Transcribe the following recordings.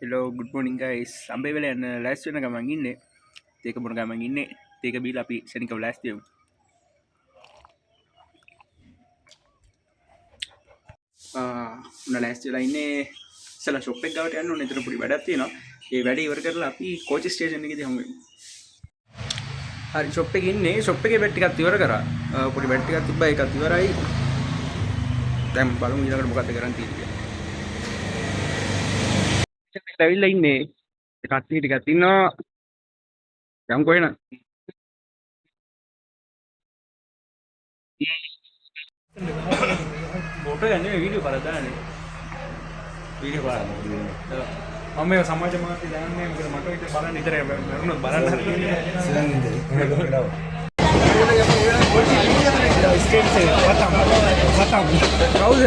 Hello, good morning guys. Sampai වෙලා යන ලෑස්ති වෙන ගමන් ඉන්නේ. තේක බොන ගමන් ඉන්නේ. තේක බීලා අපි ශනිකව ලෑස්ති වෙමු. උන ලෑස්ති වෙලා ඉන්නේ. ඉස්සලා ෂොප් එක ගාවට යන්න ඕනේ. එතන පොඩි වැඩක් තියෙනවා. ඒ වැඩේ ඉවර කරලා අපි කෝච් ස්ටේෂන් එකේදී හමු වෙමු. හරි ෂොප් එකේ ඉන්නේ. ෂොප් එකේ බෙට් ටිකක් ඉවර කරා. පොඩි බෙට් ටිකක් තිබ්බා. ඒකත් ඉවරයි. දැන් බලමු ඊළඟට මොකක්ද කරන්න තියෙන්නේ කියලා. ඇවිල්ලා ඉන්නේ කට්ටිය ටිකක් ඉන්නවා යම් කොහෙන ෆෝටෝ ගන්නේ වීඩියෝ බලලා දාන්නේ වීඩියෝ බලන්න මම මේ සමාජ මාධ්‍ය දාන්නේ මොකද මට ඒක බලන්න ඉතර මරුණොත් බලන්න හරියන්නේ ස්කේට් එක खत्म කවුද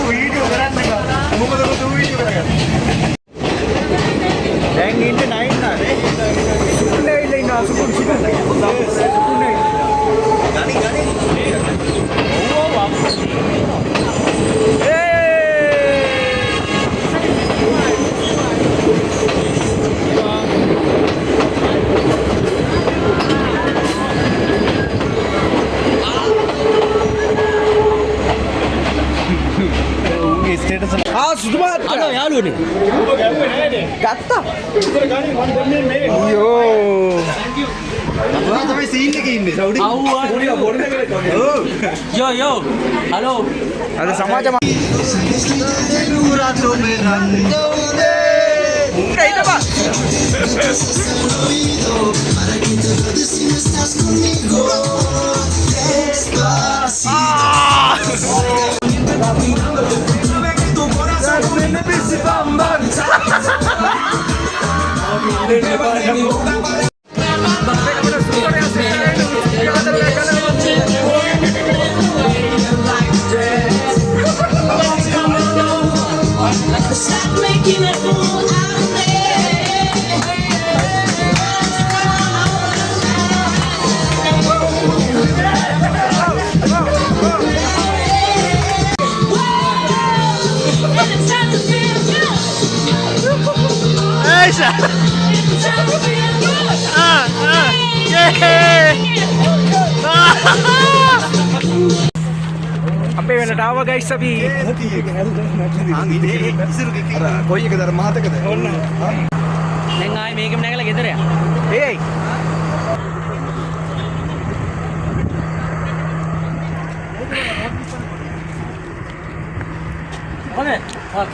वीडियो කරන්නේ මොකද තු වීඩියෝ කරගන්න දැන් ඉන්නේ 9 නානේ සුකුනේ ඉන්න සුකුනේ ගනි ඔව් स्टेटस सुधमा हलो यालुने गत्ता इधर गाड़ी वन बनने में अयो अब तुम्हें सीन के इन्ने सऊदी पूरी बोलने के यो यो हेलो अरे समाज में पूरा तो में रंग दे नहीं तो बस අපේ වෙනට ආව ගයිස් අපි කොයි එකද අර මහතකද ඔන්න දැන් ආයේ මේකෙම නැගලා ගෙදර යන්න ඒයි කොහේ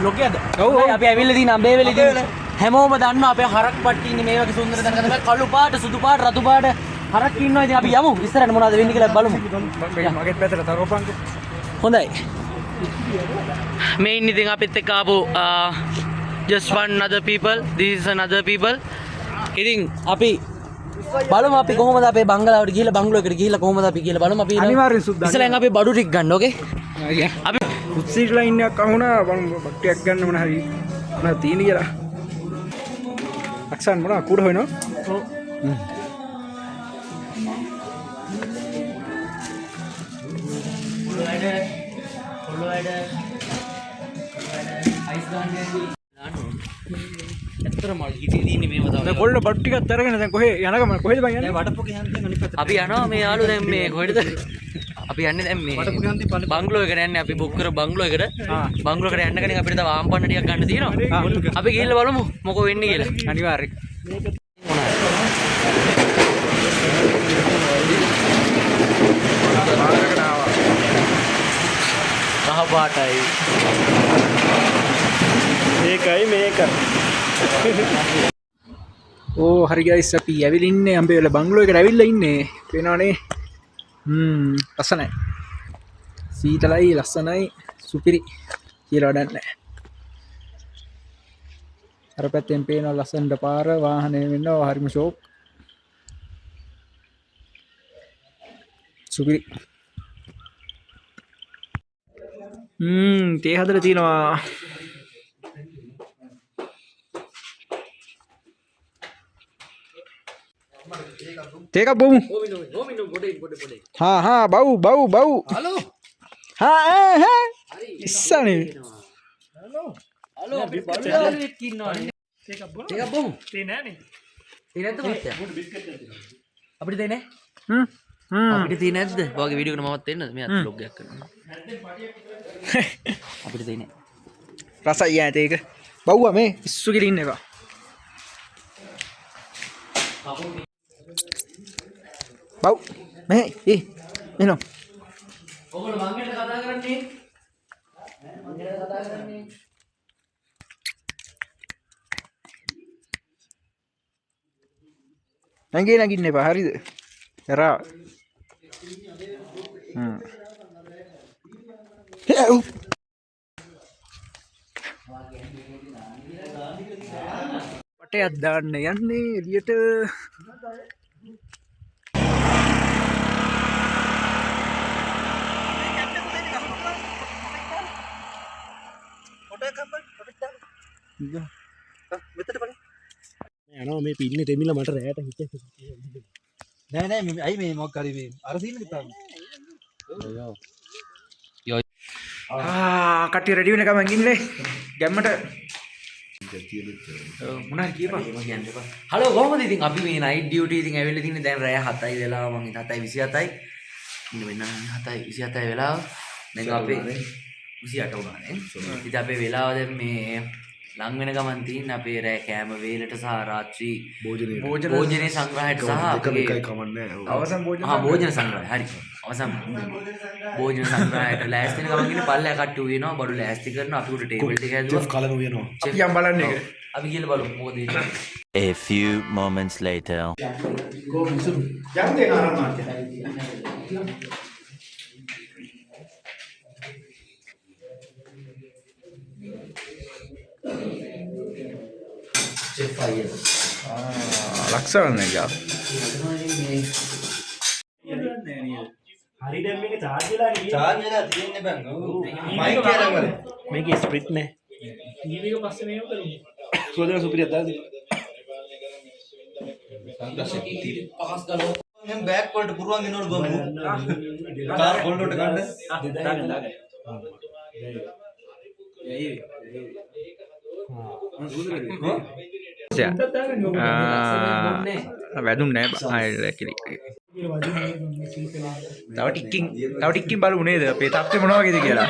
බ්ලොග් එකද ඔව් අපි ඇවිල්ලා තියෙන අඹේවැලිදී හැමෝම දන්නවා අපේ හරක් පට්ටි ඉන්නේ මේ වගේ සුන්දර තැනක තමයි කළු පාට සුදු පාට රතු පාට හරක් ඉන්නවා ඉතින් අපි යමු ඉස්සරහට මොනවද වෙන්නේ කියලා බලමු මගේ පැත්තට තරෝපන්කෝ හොඳයි මේ ඉන්නේ ඉතින් අපිත් එක්ක ආපු just one other people this is another people ඉතින් අපි බලමු අපි කොහොමද අපේ බංගලාවට ගිහිල්ලා බංගලෝ එකට ගිහිල්ලා කොහොමද අපි කියලා බලමු අපි අනිවාර්යෙන් සුද්දා ඉස්සෙල්ලා අපි බඩු ටික ගන්න ඕකේ අපි උත්සීට ලයින් එකක් අහුණා බලමු බක්ටියක් ගන්න මොන හරි මොනවද තියෙන්නේ කියලා අක්ෂන් මොනවා කුඩ හොයනවා ඔව් කොල්ල බට් ටිකක් අරගෙන දැන් කොහෙ යනකම කොහෙද බං යන්නේ වඩපොක යන්නේ අනිත් පැත්තට අපි යනවා මේ යාළුවෝ දැන් මේ කොහෙද අපි යන්නේ දැන් මේ බංගලෝ එකට යන්නේ අපි බුක් කර බංගලෝ එකට බංගලෝ එකට යන්න කෙනෙක් අපිට තව ආම්පන්න ටිකක් ගන්න තියෙනවා අපි ගිහිල්ලා බලමු මොකෝ වෙන්නේ කියලා අනිවාර්යෙන් කහ පාටයි මේකයි මේක ඕ හරි ගයිස් අපි ඇවිල්ලා ඉන්නේ අම්බේවල බංගලෝ එකට ඇවිල්ලා ඉන්නේ පේනවනේ ලස්සනයි සීතලයි ලස්සනයි සුපිරි කියලා වැඩක් නැහැ අර පැත්තෙන් පේනවා ලස්සනට පාර වාහනේ වෙනවා හරිම ෂෝක් සුපිරි තේ හදලා තියෙනවා තේක බොමු हाँ हाँ बाऊ बाऊ बाऊ हेलो हाँ हाँ इस्सा नहीं හලෝ අපි බලුවාලෙක් ඉන්නවනේ. ටිකක් බොමු. තියෙන්නේ නැහනේ. තියෙන්නේ නැද්ද මහත්තයා? අපිට දෙන්නේ? අපිට තියෙන්නේ නැද්ද? ඔයගේ වීඩියෝ එකට මමත් එන්නද? මෙයාත් vlog එකක් කරනවා. අපිට තියෙන්නේ. රසයි ඈත ඒක. බව්වා මේ ඉස්සු කියලා ඉන්න එක. බව් මේ එනෝ. ඔයගොල්ලෝ මං ගැන කතා කරන්නේ? මං ගැන කතා කරන්නේ? නගින්න එපා හරිද? කරා. පටයක් දාන්න යන්නේ එළියට. යනවා මේ පින්නේ තෙමිලා මට රැයට හිතේ නෑ නෑ මේ අයි මේ මොකක් හරි මේ අර සීන් එක තමයි. කට්ටිය රෙඩි වෙන ගමන් ඉන්නේ ගැම්මට. මොනවා කියපන් මම කියන්න එපා. හලෝ කොහමද ඉතින් අපි මේ නයිට් ඩියුටි ඉතින් ඇවිල්ලා තින්නේ දැන් රෑ 7යි වෙලාව මං 7:27යි ඉන්න වෙන 7:27යි වෙලාව දැන් අපේ 28 වුණා නේ ඉතින් අපේ වෙලාව දැන් මේ ලං වෙන ගමන් තියෙන අපේ රෑ කෑම වේලට සහ රාත්‍රී භෝජනේ සංග්‍රහයට සහ අපේ අවසන් භෝජන සංග්‍රහය හරි අවසන් භෝජන සංග්‍රහයට ලෑස්ති වෙන ගමන් ඉන්නේ පල්ලෙය කට්ටු වෙනවා බඩු ලෑස්ති කරනවා අපි උඩ ටේබල් එක හැදුවා කලන වෙනවා අපි යම් බලන්න එක. අපි ගිහලා බලමු මොකද වෙන්නේ. A few moments later. ලක්ෂණ නෑ. හරි දැන් මේක charge වෙලා තියෙන්නේ බං. මයික් කියලා බලන්න. මේකේ ස්ප්‍රිට් නැහැ ටීවී එක පස්සේ මේව කරමු සෝදන සුපිරියක් දාලා මම බෑග් වලට පුරවන් දෙනවලු බම්බු. කාර් කොල්ලොට ගන්න. වැදුම් නෑ තව ටිකකින් බලමු නේද අපේ තත්ත්වය මොනවා වගේද කියලා.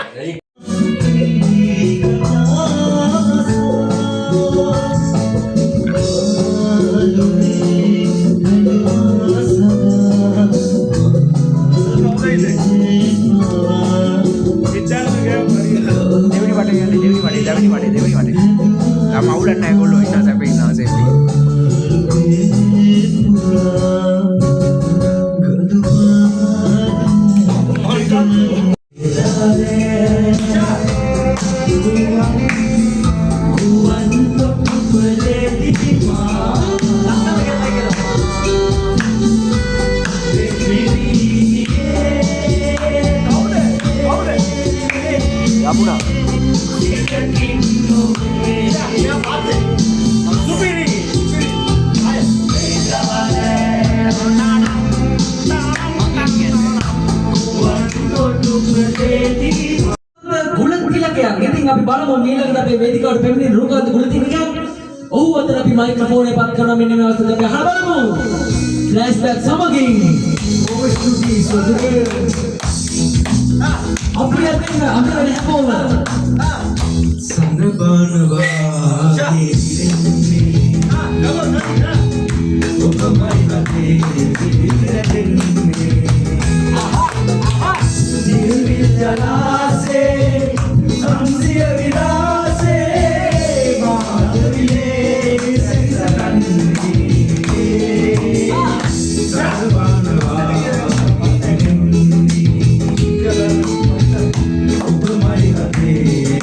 දෙවනි වටේ තාම අවුලක් නැහැ ඒගොල්ලෝ ඉන්නවා සැපේ ඉන්නවා සේෆ්ටි. ඉතින් අපි බලමු ඊළඟට අපේ වේදිකාවට පැමිණෙන රූපකාන්ත ගුණතිලකයා. ඔහු අතර අපි මයික්‍රොෆෝනේ පත් කරනවා මෙන්න මේ අවස්ථාවේ අපි අහලා බලමු. ෆ්ලෑෂ්බැක් සමගින් ඔබ ස්තුතියි සොදුරේ. අපි අතන හැමෝම සනබනවා ඔබමයි වතේ ජලාසේ අම්සිය විලාසේ මාධවියේ සැරිසරන්නේ සර්වනවා ඔබමයි වතේ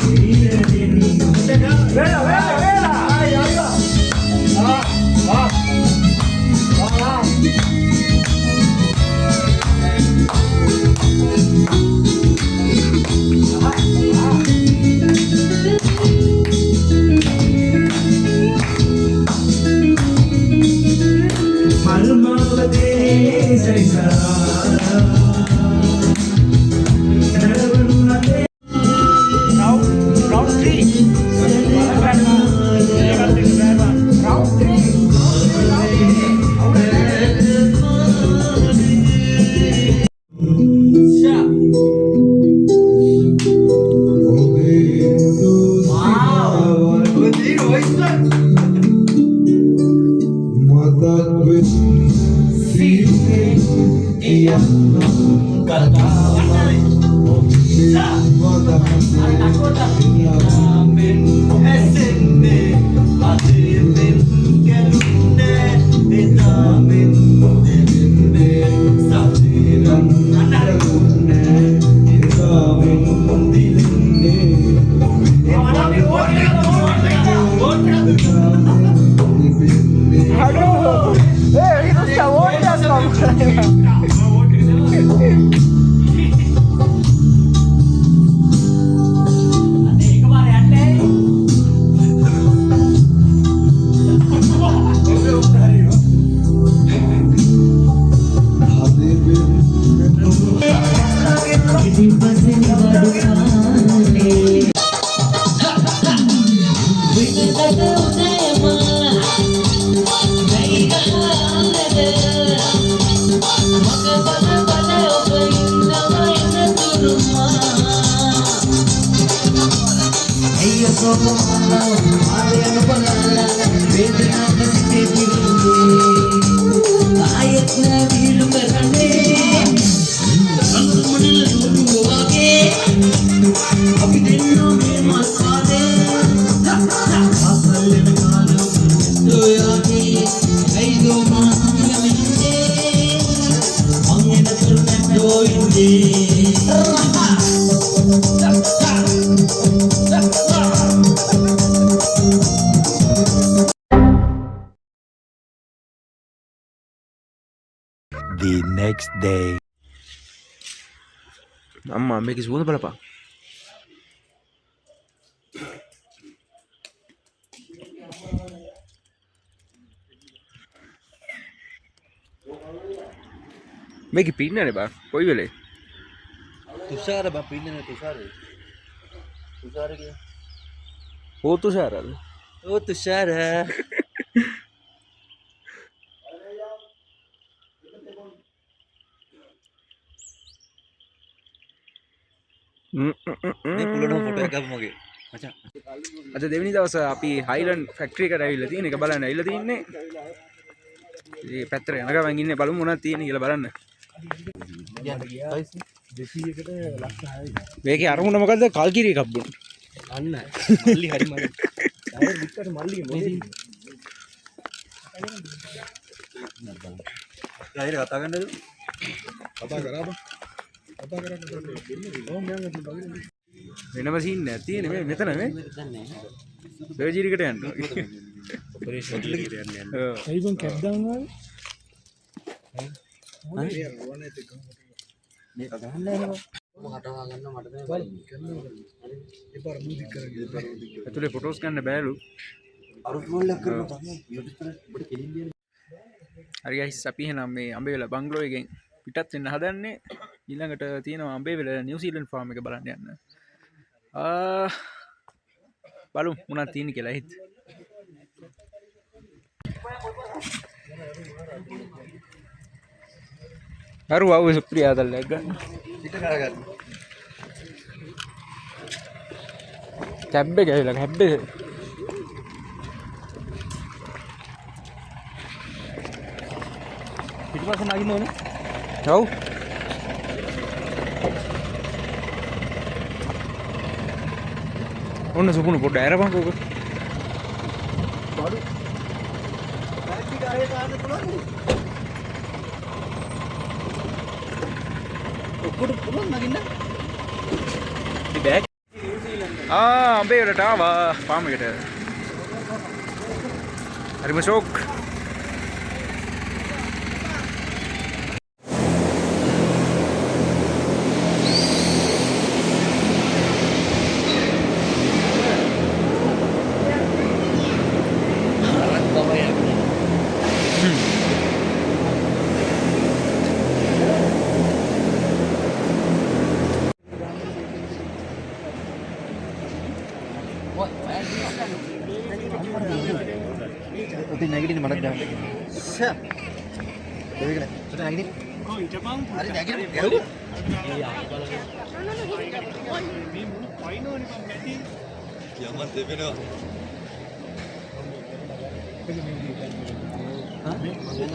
The next day. අම්මා මේක සුවඳ බලපන්. මේක පින්නනේ බා කොයි වෙලේ තුෂාර බා පින්නනේ තුෂාර කිය ඕ තුෂාරද ඕ තුෂාර මේ පුළන ෆොටෝ එකක් මගේ මචං අද දෙවෙනි දවස අපි හයිලන්ඩ් ෆැක්ටරි එකට ඇවිල්ලා තියෙන එක බලන්න ඇවිල්ලා තින්නේ මේ පැත්තට යන ගමන් ඉන්නේ බලමු මොනවද තියෙන්නේ කියලා බලන්න මේකේ අරමුණ මොකද්ද කල්කිරි එකක් බොන්න අන්න මල්ලි හරි මල්ලි ටයර් වික්කට මල්ලි මොකද ටයර් කතා කරන්නද කතා කරා බං කතා කරන්න වෙනම සීන් නෑ තියෙන්නේ මේ මෙතන මේ සර්ජරි එකට යන්න ඔපරේෂන් එකට යන්න ඇයි බං කැප් දානවා මේක ගහන්න යනවා හටවා ගන්න මට දැන් ඒපාර මුදික් කරගෙන ඇතුලේ ෆොටෝස් ගන්න බෑලු අරුත් මොල්ලක් කරනවා තමයි YouTube එකට ඔබට කෙලින් හරි ගයිස් අපි එහෙනම් මේ අඹේවල බංගලෝ එකෙන් පිටත් වෙන්න හදන්නේ ඊළඟට තියෙනවා අඹේවල නිව්සීලන්ඩ් ෆාම් එක බලන්න යන්න බලමු මොනවද තියෙන්නේ කියලා හිත හරු ආව සුප්‍රියා දැල්ලක් ගන්න පිට කරගන්න කැබ් එක ඇවිල්ලා කැබ් එක පිටපස්සේ නගින්න ඕනේ ඔව් ඔන්න සුකුණු පොඩ්ඩ ඇරපන් කෝක බඩු පැටි කායේ දාන්න පුළුවන්ද ඔක්කොට පුළුවන් නගින්න මේ බෑග් අඹේ වලට ආවා ෆාම් එකට හරිම ෂොක් ඔතන නැගිටින්න මට දැන් ෂා දෙවිගල ඔතන නැගිටින්න ඔව් ඉතපන් හරි නැගිටින්න මේ මුළු පයින්නෝනේ බං නැති යමන් දෙවෙනවා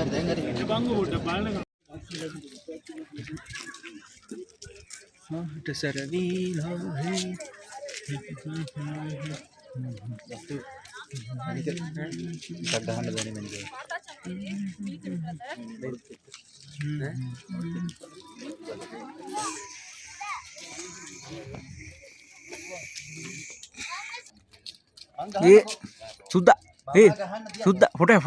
දැන් හරි ඉතපන් උඩ බලන්න මාට සරවීලා හේ සුද්දා සුද්දා ෆොටෝ මග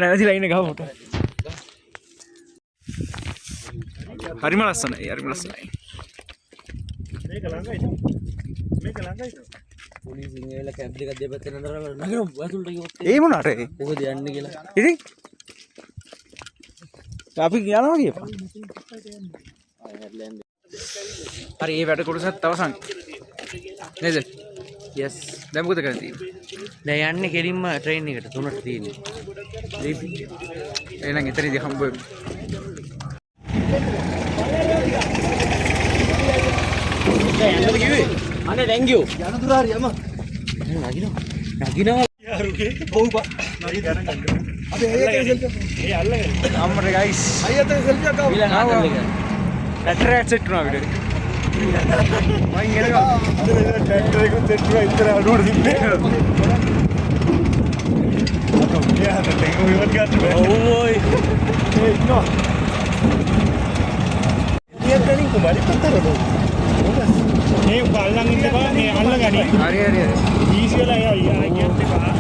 නැතිලා ඉන්නේ ගහ ෆොටෝ හරිම ලස්සනයි මේක ළඟයි පොලිසියෙන් ඇවිල්ලා කැබ් එකක් දෙපැත්තේ නතර කරලා ඇතුළට ගියොත් ඒ මොනාට කොහෙද යන්නේ කියලා ඉතින් අපි යනවා කියපන් හරි ඒ වැඩ කොටසත් අවසන් නේද යස් දැන් මොකද කරන්න තියෙන්නේ දැන් යන්නේ කෙලින්ම ට්‍රේන් එකට 3ට තියෙන්නේ එහෙනම් එතනදී හම්බ වෙමු යන්නද කිව්වේ අනේ thank you යන දුර හරි යම නගිනවා යාරුගේ ඔව් නගි ගණන් ගන්න අපි ඒ අල්ලගෙන අම්මට ගයිස් අයියත් සෙල්ෆි එකක් ඊළඟ ආතල් එක ඇටරැට් සෙට් වුණා අපිට මයින් එනකම් අද ට්‍රැක්ටර් එක සෙට් කරලා ඉතර අඩුවට තිබ්බේ යා දෙක විවත් ගන්න බෑ ඕයි ඒ ඉන්නවා ඊයත්ෙන් කොහමද පතරද මේ අල්ලන් ඉන්න බා මේ අල්ලගනි හරි ඊසි වෙලා යා කියත් එපා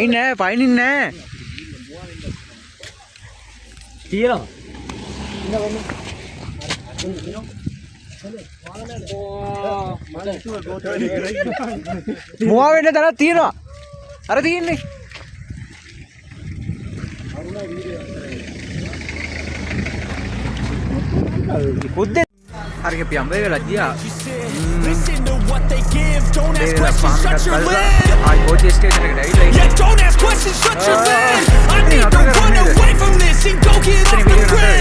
නෑ පයින් නෑ තියෙනවා මොවා වෙන්න තරක් තියෙනවා අර තියෙන්නේ කුද්දේ හරි අපි අම්බේ වෙලා ගියා Listen to what they give. Don't ask Hey, questions, that's shut your fine. lid. I go to station again. Yeah, don't ask questions, shut your lid. I need to run away from this and go get off the grid.